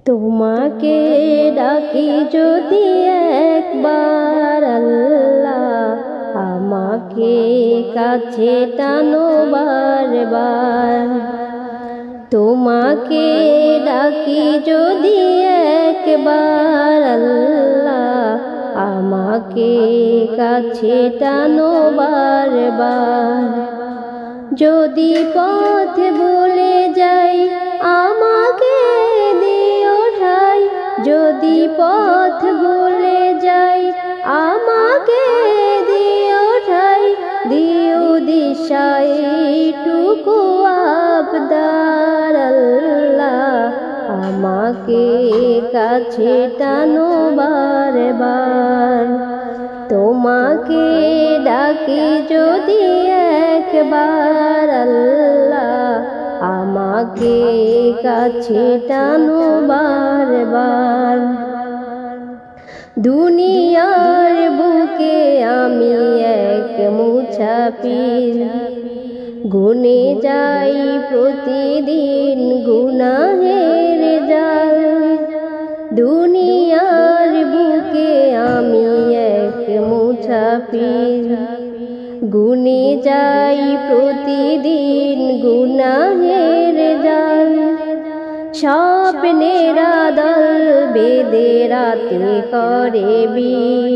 তোমাকে ডাকি যদি একবার আল্লাহ, আমাকে কাছে টানো বারবার। তোমাকে ডাকি যদি একবার আল্লাহ, আমাকে কাছে টানো বারবার। যদি পথ ভুলে যাই আমাকে দিও ঠাই, যদি পথ ভুলে যাই আমাকে দিও ঠাই, দিও দিশায় টুকু আবদার আল্লাহ, আমাকে কাছে টানো বারবার। তোমাকে ডাকি যদি একবার আল্লাহ, আমাকে কাছে টানো বারবার। দুনিয়ার বুকে আমি এক মুছাফির, গুনে যাই প্রতিদিন গুনাহের জাল। দুনিয়ার বুকে আমি এক মুছাফির, গুনে যাই প্রতিদিন গুনাহের জাল। স্বপ্নের আদল বেঁধে রাতে করে বীর,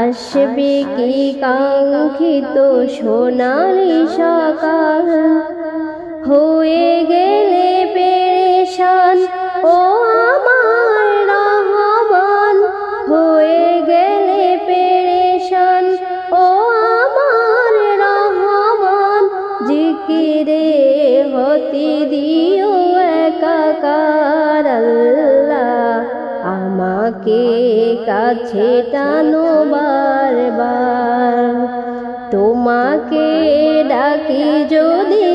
আসবে কি কাঙ্ক্ষিত সোনালি সকাল। হয়ে গেলে পেরেশান ও আমার রহমান, হয়ে গেলে পেরেশান ও আমার রহমান। জিকিরে হতে দিও একাকার আল্লাহ, আমাকে কাছে টানো বারবার। তোমাকে ডাকি যদি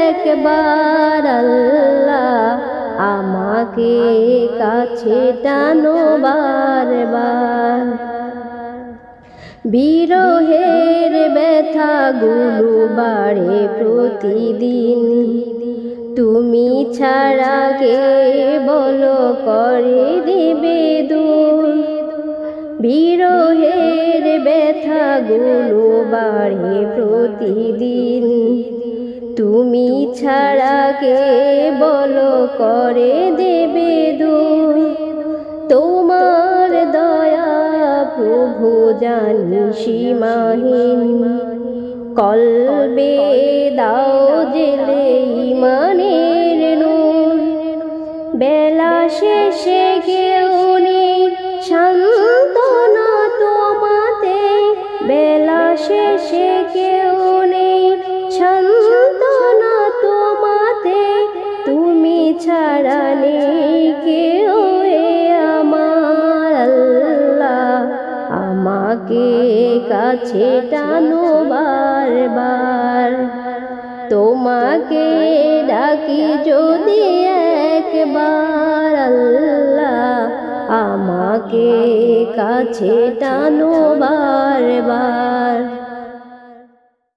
একবার আল্লাহ, আমাকে কাছে টানো বারবার। বিরহের ব্যথাগুলো বাড়ে প্রতিদিন, তুমি ছাড়া কে বলো করে দিবে দূর। বিরহের ব্যথাগুলো বাড়ে প্রতিদিন, তুমি ছাড়া কে বলো করে দেবে দূর। তোমার দয়া প্রভু জানি সীমাহীন, কলবে দাও জেলে ইমানের নূর। বেলা শেষে কেউ নেই সান্ত্বনা তোমাতে, বেলা শেষে কেউ নেই সান্ত্বনা তোমাতে। তুমি ছাড়া নেই কেউ এ আমার আল্লাহ, আমাকে কাছে টানো বারবার। তোমাকে ডাকি যদি একবার আল্লাহ, আমাকে কাছে টানো বারবার।